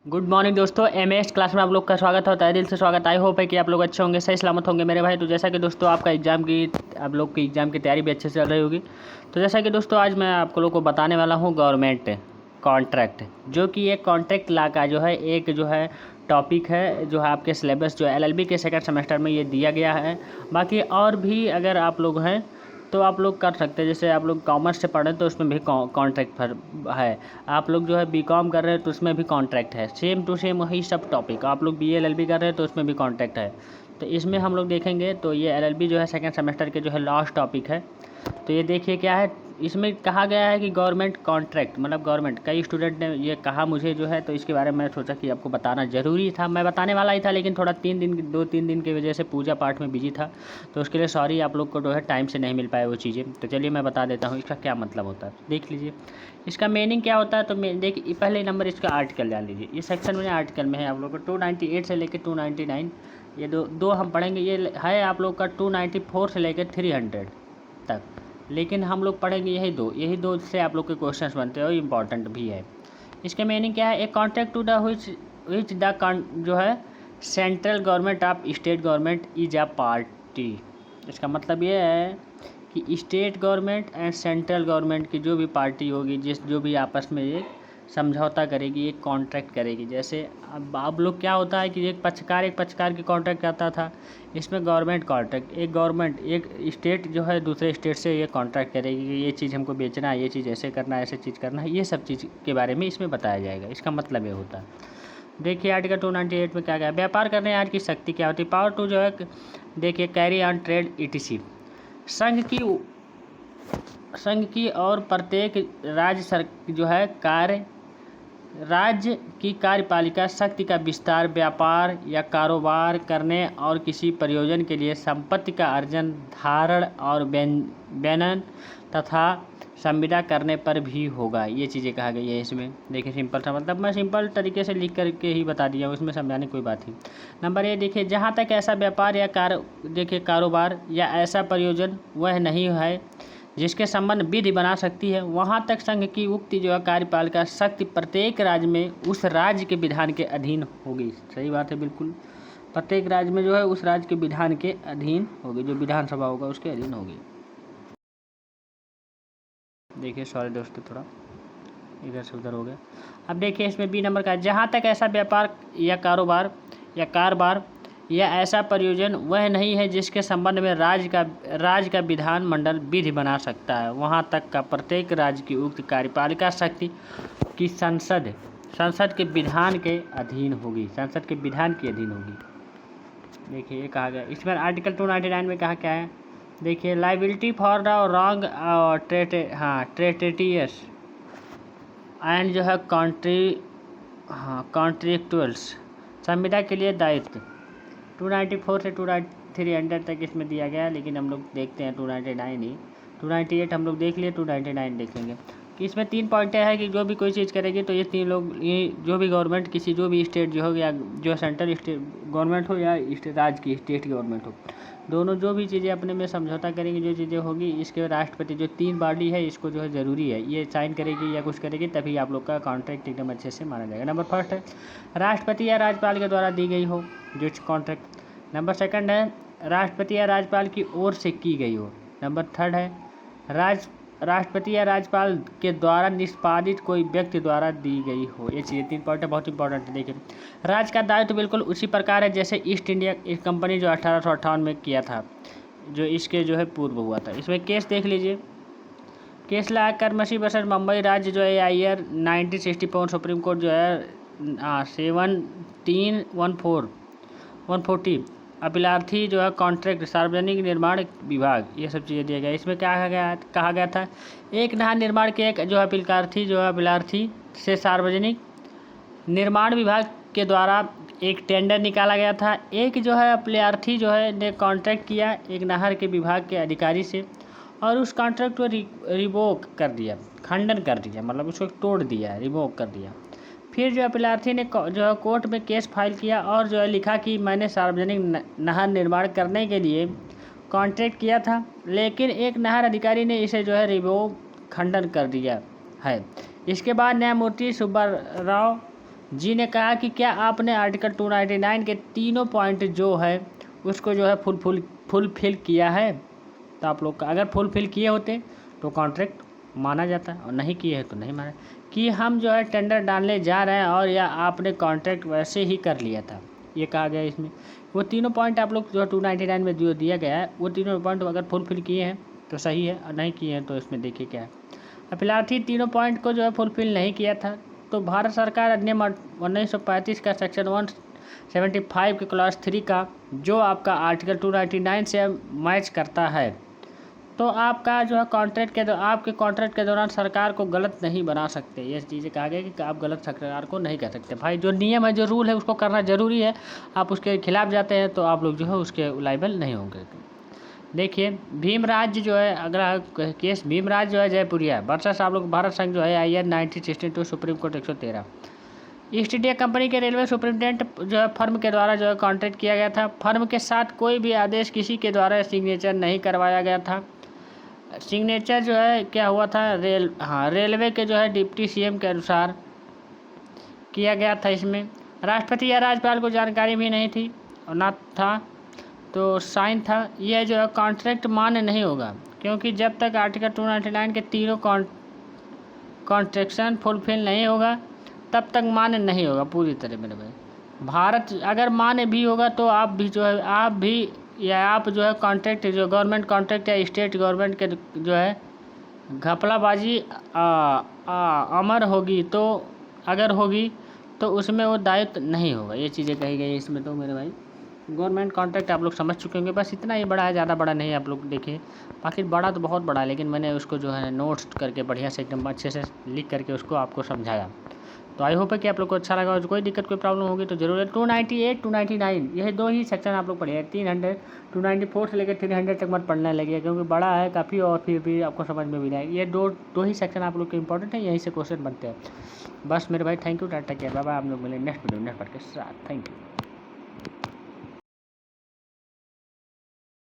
Good morning दोस्तों, MAS class में आप लोग का स्वागत है। तहे दिल से स्वागत। आई होप है कि आप लोग अच्छे होंगे, सही सलामत होंगे मेरे भाई। तो जैसा कि दोस्तों आप लोग की एग्ज़ाम की तैयारी भी अच्छे से चल रही होगी। तो जैसा कि दोस्तों आज मैं आप लोग को बताने वाला हूँ गवर्नमेंट कॉन्ट्रैक्ट, जो कि एक कॉन्ट्रैक्ट ला का जो है एक जो है टॉपिक है, जो है आपके सिलेबस जो एलएलबी के सेकंड सेमेस्टर में ये दिया गया है। बाकी और भी अगर आप लोग हैं तो आप लोग कर सकते हैं। जैसे आप लोग कॉमर्स से पढ़ें तो उसमें भी कॉन्ट्रैक्ट है। आप लोग जो है बीकॉम कर रहे हैं तो उसमें भी कॉन्ट्रैक्ट है। सेम टू सेम वही सब टॉपिक। आप लोग बीए एलएलबी कर रहे हैं तो उसमें भी कॉन्ट्रैक्ट है। तो इसमें हम लोग देखेंगे तो ये एलएलबी जो है सेकंड सेमेस्टर के जो है लास्ट टॉपिक है। तो ये देखिए क्या है, इसमें कहा गया है कि गवर्नमेंट कॉन्ट्रैक्ट मतलब गवर्नमेंट। कई स्टूडेंट ने ये कहा मुझे जो है, तो इसके बारे में सोचा कि आपको बताना ज़रूरी था। मैं बताने वाला ही था, लेकिन थोड़ा 2-3 दिन की वजह से पूजा पाठ में बिजी था, तो उसके लिए सॉरी। आप लोग को जो है टाइम से नहीं मिल पाए वो चीज़ें। तो चलिए मैं बता देता हूँ इसका क्या मतलब होता है। देख लीजिए इसका मीनिंग क्या होता है। तो देखिए पहले नंबर इसका आर्टिकल जान लीजिए। इस सेक्शन में आर्टिकल में है आप लोग को 298 से लेकर 299, ये दो हम पढ़ेंगे। ये है आप लोग का 294 से लेकर 300 तक, लेकिन हम लोग पढ़ेंगे यही दो से आप लोग के क्वेश्चंस बनते हैं और इम्पॉर्टेंट भी है। इसके मीनिंग क्या है, a contract to the which the जो है central government of state government is a party. इसका मतलब ये है कि state government and central government की जो भी पार्टी होगी, जो भी आपस में ये समझौता करेगी, एक कॉन्ट्रैक्ट करेगी। जैसे अब आप लोग क्या होता है कि एक पक्षकार की कॉन्ट्रैक्ट करता था। इसमें गवर्नमेंट कॉन्ट्रैक्ट, एक स्टेट जो है दूसरे स्टेट से ये कॉन्ट्रैक्ट करेगी कि ये चीज़ हमको बेचना है, ये चीज़ ऐसे करना है, ऐसे चीज़ करना है। ये सब चीज़ के बारे में इसमें बताया जाएगा। इसका मतलब ये होता है। देखिए आर्टिकल 298 में क्या क्या व्यापार करने आज की शक्ति क्या होती है। पावर टू जो है देखिए कैरी ऑन ट्रेड ईटीसी। संघ की और प्रत्येक राज्य की कार्यपालिका शक्ति का विस्तार, व्यापार या कारोबार करने और किसी प्रयोजन के लिए संपत्ति का अर्जन, धारण और बैनन तथा संविदा करने पर भी होगा। ये चीज़ें कहा गई है इसमें। देखिए सिंपल सा मतलब मैं सिंपल तरीके से लिख करके ही बता दिया हूँ, इसमें समझाने कोई बात नहीं। नंबर ए देखिए, जहाँ तक ऐसा व्यापार या कारोबार या ऐसा प्रयोजन वह नहीं है जिसके संबंध विधि बना सकती है, वहाँ तक संघ की उक्ति जो है कार्यपालिका शक्ति प्रत्येक राज्य में उस राज्य के विधान के अधीन होगी। सही बात है, बिल्कुल। प्रत्येक राज्य में जो है उस राज्य के विधान के अधीन होगी, जो विधानसभा होगा उसके अधीन होगी। देखिए सॉरी दोस्तों, थोड़ा इधर से उधर हो गया। अब देखिए इसमें बी नंबर का, जहाँ तक ऐसा व्यापार या कारोबार या ऐसा प्रयोजन वह नहीं है जिसके संबंध में राज्य का विधान मंडल विधि बना सकता है, वहाँ तक का प्रत्येक राज्य की उक्त कार्यपालिका शक्ति की संसद के विधान के अधीन होगी, संसद के विधान के अधीन होगी। देखिए ये कहा गया। इसमें आर्टिकल 299 में कहा क्या है, देखिए liability for the wrong tortious and जो है कॉन्ट्रेक्चुअल्स, संविदा के लिए दायित्व। 294 से 300 तक इसमें दिया गया, लेकिन हम लोग देखते हैं 299 ही। 298 हम लोग देख लिए, 299 देखेंगे कि इसमें 3 पॉइंटें हैं कि जो भी कोई चीज़ करेगी तो ये जो भी गवर्नमेंट जो भी स्टेट जो हो या जो सेंट्रल स्टेट गवर्नमेंट हो या राज्य की स्टेट गवर्नमेंट हो, दोनों जो भी चीज़ें अपने में समझौता करेंगी, जो चीज़ें होगी, इसके राष्ट्रपति जो 3 बॉडी है इसको जो है ज़रूरी है ये साइन करेगी या कुछ करेगी, तभी आप लोग का कॉन्ट्रैक्ट एकदम अच्छे से माना जाएगा। नंबर फर्स्ट है राष्ट्रपति या राज्यपाल के द्वारा दी गई हो जो कॉन्ट्रैक्ट। नंबर सेकंड है राष्ट्रपति या राज्यपाल की ओर से की गई हो। नंबर थर्ड है राष्ट्रपति या राज्यपाल के द्वारा निष्पादित कोई व्यक्ति द्वारा दी गई हो। ये चीज़ें 3 पॉइंट बहुत इंपॉर्टेंट है। देखिए राज्य का दायित्व तो बिल्कुल उसी प्रकार है जैसे ईस्ट इंडिया कंपनी जो 1858 में किया था, जो इसके जो है पूर्व हुआ था। इसमें केस देख लीजिए, केस लाकर मसी वर्सेस मुंबई राज्य जो है ईयर 1964 सुप्रीम कोर्ट जो है 140 अपीलार्थी जो है कॉन्ट्रैक्ट सार्वजनिक निर्माण विभाग, ये सब चीज़ें दिया गया। इसमें क्या कहा गया था, एक नहर निर्माण के एक जो अपीलार्थी से सार्वजनिक निर्माण विभाग के द्वारा एक टेंडर निकाला गया था। एक जो है अपीलार्थी जो है ने कॉन्ट्रैक्ट किया एक नहर के विभाग के अधिकारी से, और उस कॉन्ट्रैक्ट को रिवोक कर दिया, खंडन कर दिया, मतलब उसको तोड़ दिया, रिवोक कर दिया। फिर जो अपीलार्थी ने जो है कोर्ट में केस फाइल किया और जो है लिखा कि मैंने सार्वजनिक नहर निर्माण करने के लिए कॉन्ट्रैक्ट किया था, लेकिन एक नहर अधिकारी ने इसे जो है रिवोक खंडन कर दिया है। इसके बाद न्यायमूर्ति सुब्बाराव जी ने कहा कि क्या आपने आर्टिकल 299 के तीनों पॉइंट जो है उसको जो है फुलफिल किया है। तो आप लोग का अगर फुलफिल किए होते तो कॉन्ट्रैक्ट माना जाता और नहीं किए हैं तो नहीं माना। कि हम जो है टेंडर डालने जा रहे हैं और या आपने कॉन्ट्रैक्ट वैसे ही कर लिया था, ये कहा गया इसमें। वो तीनों पॉइंट आप लोग जो है 299 में जो दिया गया है वो तीनों पॉइंट अगर फुलफिल किए हैं तो सही है और नहीं किए हैं तो इसमें देखिए क्या है। फिलहाल तीनों पॉइंट को जो है फुलफिल नहीं किया था तो भारत सरकार अधिनियम 1935 का सेक्शन 175 के क्लास 3 का जो आपका आर्टिकल 299 से मैच करता है, तो आपका जो है आपके कॉन्ट्रैक्ट के दौरान सरकार को गलत नहीं बना सकते। ये चीज़ें कहा गया कि आप गलत सरकार को नहीं कर सकते। भाई जो नियम है, जो रूल है, उसको करना ज़रूरी है। आप उसके खिलाफ जाते हैं तो आप लोग जो है उसके लायबल नहीं होंगे। देखिए भीमराज जो है अगला केस, भीमराज जो है जयपुरिया वर्सेस आप लोग भारत संघ जो है IN 1962 supreme court 113। East India company के रेलवे सुपरिटेंडेंट जो है फर्म के द्वारा जो है कॉन्ट्रैक्ट किया गया था। फर्म के साथ कोई भी आदेश किसी के द्वारा सिग्नेचर नहीं करवाया गया था। सिग्नेचर जो है क्या हुआ था, रेलवे के जो है डिप्टी CM के अनुसार किया गया था। इसमें राष्ट्रपति या राज्यपाल को जानकारी भी नहीं थी और ना था तो साइन था। यह जो है कॉन्ट्रैक्ट मान्य नहीं होगा क्योंकि जब तक आर्टिकल 299 के तीनों कॉन्ट्रैक्शन फुलफिल नहीं होगा तब तक मान्य नहीं होगा पूरी तरह मेरे भाई। भारत अगर मान्य भी होगा तो आप भी जो है आप जो है कॉन्ट्रैक्ट जो गवर्नमेंट कॉन्ट्रैक्ट या स्टेट गवर्नमेंट के जो है घपलाबाजी अमर होगी, तो अगर होगी तो उसमें वो दायित्व नहीं होगा। ये चीज़ें कही गई है इसमें। तो मेरे भाई गवर्नमेंट कॉन्ट्रैक्ट आप लोग समझ चुके होंगे। बस इतना ही बड़ा है, ज़्यादा बड़ा नहीं है। आप लोग देखिए बाकी बड़ा तो बहुत बड़ा है, लेकिन मैंने उसको जो है नोट्स करके बढ़िया से एकदम अच्छे से लिख करके उसको आपको समझाया। तो आई होप है कि आप लोग को अच्छा लगा। कोई दिक्कत कोई प्रॉब्लम होगी तो जरूर है। 298 299 यह दो ही सेक्शन आप लोग पढ़िए। 300 294 से लेकर 300 तक मत पढ़ने लगिए क्योंकि बड़ा है काफ़ी और फिर भी आपको समझ में भी नहीं आएगी। ये दो ही सेक्शन आप लोग के इंपॉर्टेंट है, यहीं से क्वेश्चन बनते हैं। बस मेरे भाई thank you, ta-ta care, bye bye. आप लोग मिले नेक्स्ट वीडियो नेक्स्ट के साथ। Thank you.